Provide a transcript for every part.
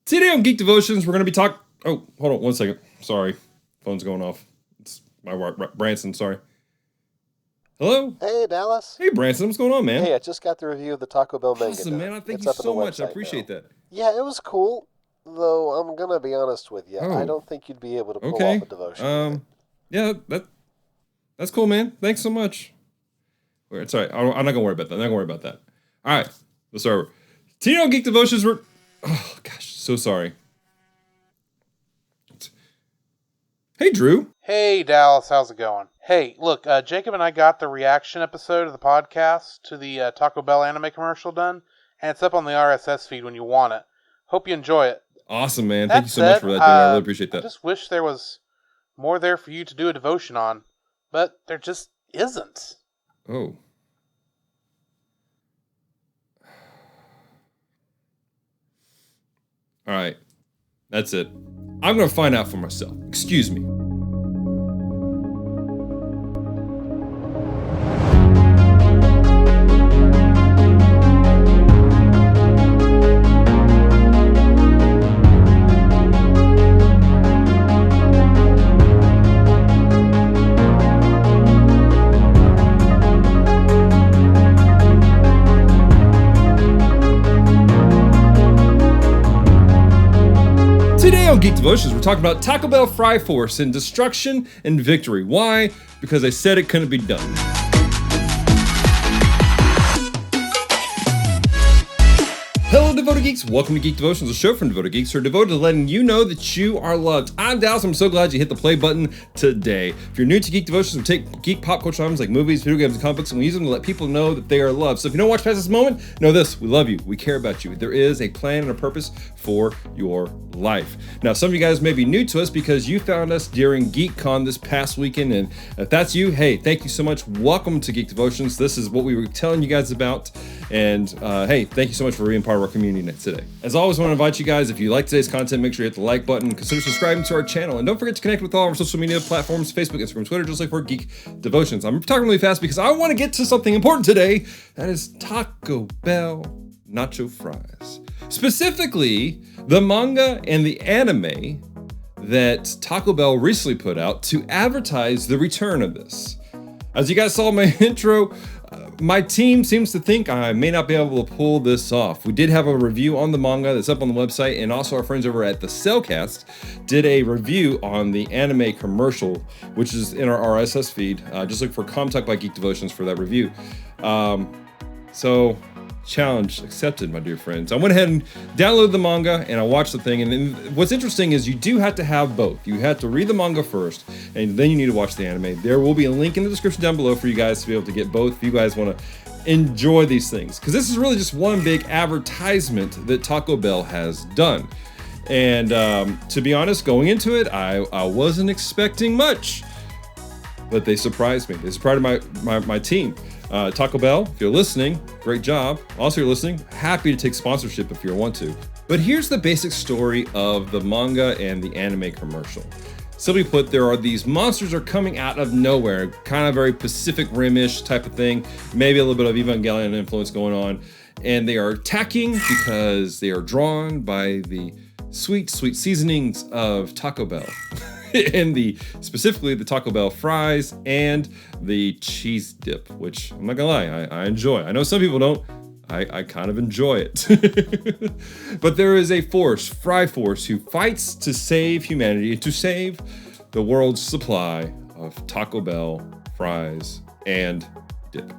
Today on Geek Devotions, we're going to be talking... Oh, hold on 1 second. Sorry. Phone's going off. It's my Branson, sorry. Hello? Hey, Dallas. Hey, Branson. What's going on, man? Hey, I just got the review of the Taco Bell Manga. Awesome, man. I thank you so much. I appreciate that. Yeah, it was cool, though I'm going to be honest with you. I don't think you'd be able to pull off a devotion. Yeah, that's cool, man. Thanks so much. It's all right. I'm not going to worry about that. All right. Let's start. Today on Geek Devotions, we're... Oh, gosh. So sorry. Hey, Drew. Hey, Dallas. How's it going? Hey, look, Jacob and I got the reaction episode of the podcast to the Taco Bell anime commercial done, and it's up on the RSS feed when you want it. Hope you enjoy it. Awesome, man. Thank you so much for that, dude. I really appreciate that. I just wish there was more there for you to do a devotion on, but there just isn't. Oh. All right. That's it. I'm going to find out for myself. Excuse me. Today on Geek Devotions, we're talking about Taco Bell Fry Force and destruction and victory. Why? Because I said it couldn't be done. Hello, Devoted Geeks. Welcome to Geek Devotions, a show from Devoted Geeks who are devoted to letting you know that you are loved. I'm Dallas. I'm so glad you hit the play button today. If you're new to Geek Devotions, we take geek pop culture items like movies, video games, and comic books, and we use them to let people know that they are loved. So if you don't watch past this moment, know this. We love you. We care about you. There is a plan and a purpose for your life. Now, some of you guys may be new to us because you found us during GeekCon this past weekend, and if that's you, hey, thank you so much. Welcome to Geek Devotions. This is what we were telling you guys about, and hey, thank you so much for being part of our community today. As always, I want to invite you guys, if you like today's content, make sure you hit the like button, consider subscribing to our channel, and don't forget to connect with all our social media platforms, Facebook, Instagram, Twitter, just like for Geek Devotions. I'm talking really fast because I want to get to something important today. That is Taco Bell Nacho Fries. Specifically, the manga and the anime that Taco Bell recently put out to advertise the return of this. As you guys saw in my intro, my team seems to think I may not be able to pull this off. We did have a review on the manga that's up on the website, and also our friends over at the Cellcast did a review on the anime commercial, which is in our RSS feed. Just look for Comm Talk by Geek Devotions for that review. So, challenge accepted, my dear friends. I went ahead and downloaded the manga and I watched the thing. And what's interesting is you do have to have both. You have to read the manga first, and then you need to watch the anime. There will be a link in the description down below for you guys to be able to get both if you guys want to enjoy these things. Because this is really just one big advertisement that Taco Bell has done. And to be honest, going into it, I wasn't expecting much. But they surprised me. They surprised my team. Taco Bell, if you're listening, great job. Also, you're listening, happy to take sponsorship if you want to. But here's the basic story of the manga and the anime commercial. Simply put, there are these monsters are coming out of nowhere, kind of very Pacific Rim-ish type of thing, maybe a little bit of Evangelion influence going on, and they are attacking because they are drawn by the sweet, sweet seasonings of Taco Bell. And specifically the Taco Bell fries and the cheese dip, which I'm not gonna lie, I enjoy. I know some people don't. I kind of enjoy it. But there is a Fry Force, who fights to save humanity, to save the world's supply of Taco Bell fries and dip.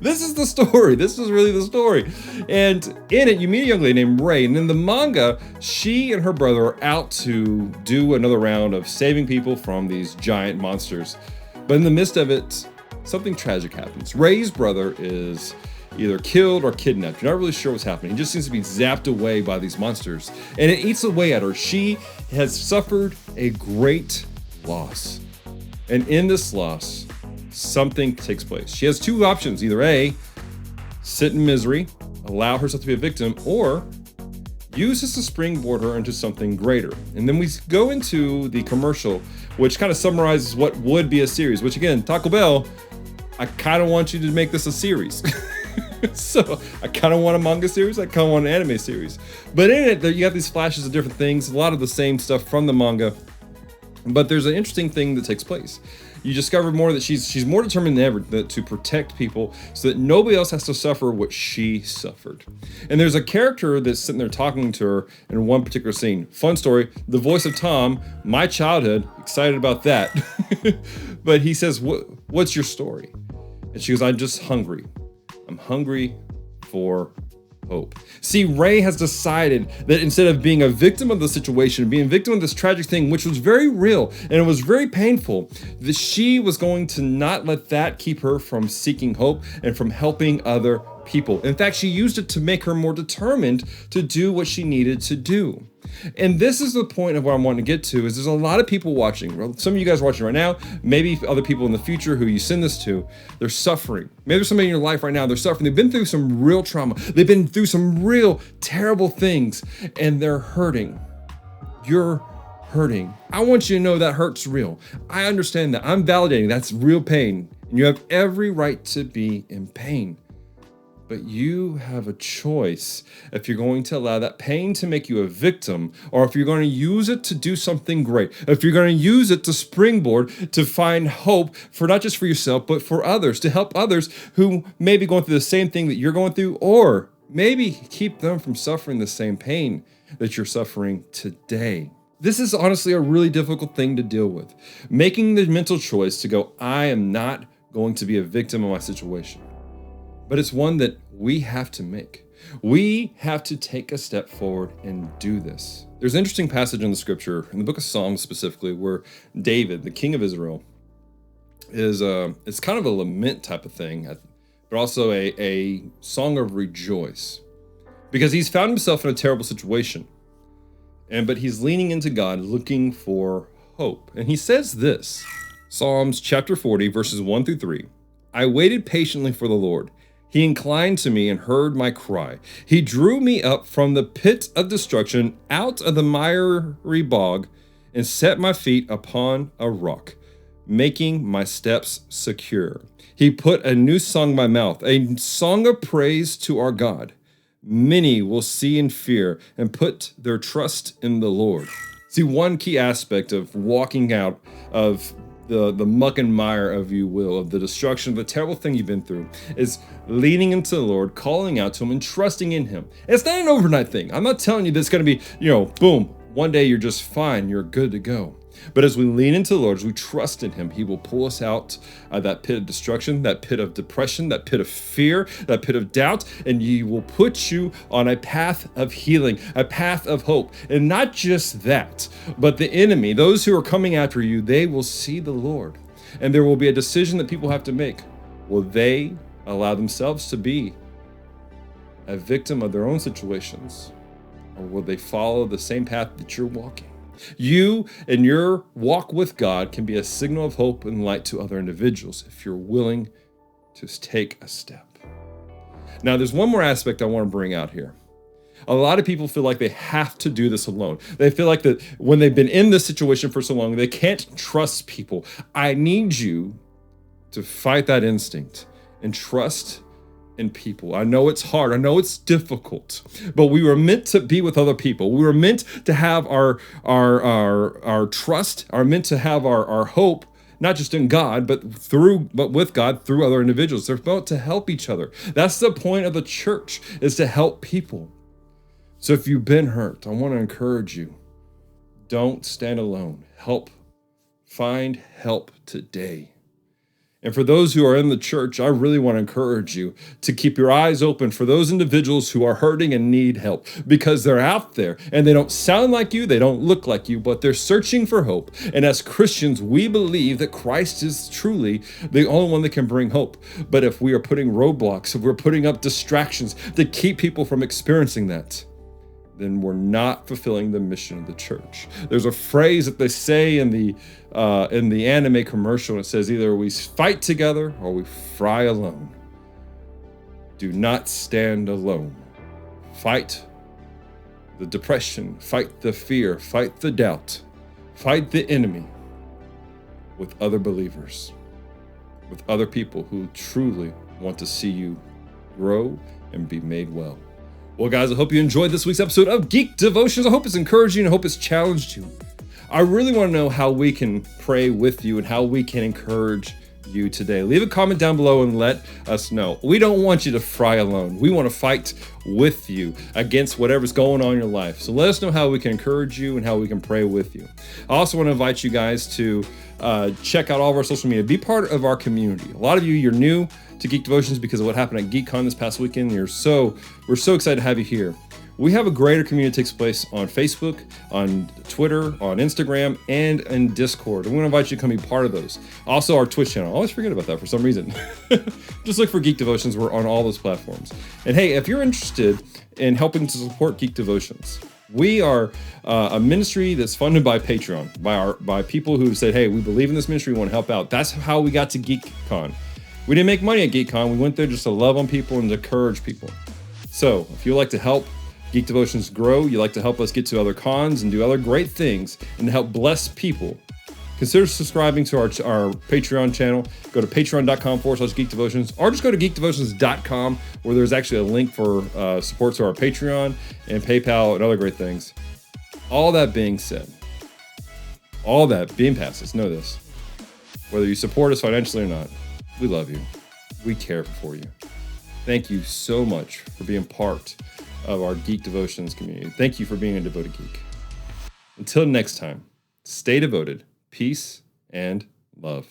This is the story. This is really the story. And in it, you meet a young lady named Ray. And in the manga, she and her brother are out to do another round of saving people from these giant monsters. But in the midst of it, something tragic happens. Ray's brother is either killed or kidnapped. You're not really sure what's happening. He just seems to be zapped away by these monsters. And it eats away at her. She has suffered a great loss. And in this loss, something takes place. She has two options. Either A, sit in misery, allow herself to be a victim, or use this to springboard her into something greater. And then we go into the commercial, which kind of summarizes what would be a series, which again, Taco Bell, I kind of want you to make this a series. So I kind of want a manga series. I kind of want an anime series. But in it, you have these flashes of different things, a lot of the same stuff from the manga. But there's an interesting thing that takes place. You discover more that she's more determined than ever to protect people so that nobody else has to suffer what she suffered. And there's a character that's sitting there talking to her in one particular scene. Fun story, the voice of Tom, my childhood, excited about that. But he says, what's your story? And she goes, I'm just hungry. I'm hungry for hope. See, Ray has decided that instead of being a victim of the situation, being a victim of this tragic thing, which was very real and it was very painful, that she was going to not let that keep her from seeking hope and from helping other people. In fact, she used it to make her more determined to do what she needed to do. And this is the point of what I'm wanting to get to, is there's a lot of people watching. Some of you guys watching right now, maybe other people in the future who you send this to, they're suffering. Maybe there's somebody in your life right now, they're suffering. They've been through some real trauma. They've been through some real terrible things, and they're hurting. You're hurting. I want you to know that hurt's real. I understand that. I'm validating that's real pain. And you have every right to be in pain. But you have a choice if you're going to allow that pain to make you a victim, or if you're going to use it to do something great, if you're going to use it to springboard, to find hope for not just for yourself, but for others, to help others who may be going through the same thing that you're going through, or maybe keep them from suffering the same pain that you're suffering today. This is honestly a really difficult thing to deal with. Making the mental choice to go, I am not going to be a victim of my situation. But it's one that we have to make. We have to take a step forward and do this. There's an interesting passage in the scripture, in the book of Psalms specifically, where David, the king of Israel, it's kind of a lament type of thing, but also a song of rejoice. Because he's found himself in a terrible situation. But he's leaning into God, looking for hope. And he says this, Psalms chapter 40, verses 1 through 3. I waited patiently for the Lord. He inclined to me and heard my cry. He drew me up from the pit of destruction, out of the miry bog, and set my feet upon a rock, making my steps secure. He put a new song in my mouth, a song of praise to our God. Many will see and fear and put their trust in the Lord. See, one key aspect of walking out of the muck and mire of the destruction, of the terrible thing you've been through, is leaning into the Lord, calling out to him and trusting in him. It's not an overnight thing. I'm not telling you that it's going to be, boom, one day you're just fine, you're good to go. But as we lean into the Lord, as we trust in him, he will pull us out of that pit of destruction, that pit of depression, that pit of fear, that pit of doubt, and he will put you on a path of healing, a path of hope. And not just that, but the enemy, those who are coming after you, they will see the Lord. And there will be a decision that people have to make. Will they allow themselves to be a victim of their own situations? Or will they follow the same path that you're walking? You and your walk with God can be a signal of hope and light to other individuals if you're willing to take a step. Now, there's one more aspect I want to bring out here. A lot of people feel like they have to do this alone. They feel like that when they've been in this situation for so long, they can't trust people. I need you to fight that instinct and trust in people. I know it's hard. I know it's difficult, but we were meant to be with other people. We were meant to have our trust, are meant to have our hope, not just in God, but with God through other individuals. They're meant to help each other. That's the point of the church, is to help people. So if you've been hurt, I want to encourage you, don't stand alone. Find help today. And for those who are in the church, I really want to encourage you to keep your eyes open for those individuals who are hurting and need help, because they're out there and they don't sound like you, they don't look like you, but they're searching for hope. And as Christians, we believe that Christ is truly the only one that can bring hope. But if we are putting roadblocks, if we're putting up distractions to keep people from experiencing that, then we're not fulfilling the mission of the church. There's a phrase that they say in the anime commercial, and it says either we fight together or we fry alone. Do not stand alone. Fight the depression, fight the fear, fight the doubt, fight the enemy with other believers, with other people who truly want to see you grow, and be made well. Well, guys, I hope you enjoyed this week's episode of Geek Devotions. I hope it's encouraged you and I hope it's challenged you. I really want to know how we can pray with you and how we can encourage you today. Leave a comment down below and let us know. We don't want you to fry alone. We want to fight with you against whatever's going on in your life. So let us know how we can encourage you and how we can pray with you. I also want to invite you guys to check out all of our social media. Be part of our community. A lot of you're new to Geek Devotions because of what happened at GeekCon this past weekend. We're so excited to have you here. We have a greater community that takes place on Facebook, on Twitter, on Instagram, and in Discord. And we want to invite you to come be part of those. Also, our Twitch channel. I always forget about that for some reason. Just look for Geek Devotions. We're on all those platforms. And hey, if you're interested in helping to support Geek Devotions, we are a ministry that's funded by Patreon, by people who said, hey, we believe in this ministry, we want to help out. That's how we got to GeekCon. We didn't make money at GeekCon. We went there just to love on people and to encourage people. So if you'd like to help Geek Devotions grow, you'd like to help us get to other cons and do other great things and to help bless people, consider subscribing to our Patreon channel. Go to patreon.com/Geek Devotions, or just go to geekdevotions.com where there's actually a link for support to our Patreon and PayPal and other great things. All that being said, all that being past us, know this. Whether you support us financially or not, we love you. We care for you. Thank you so much for being part of our Geek Devotions community. Thank you for being a devoted geek. Until next time, stay devoted, peace, and love.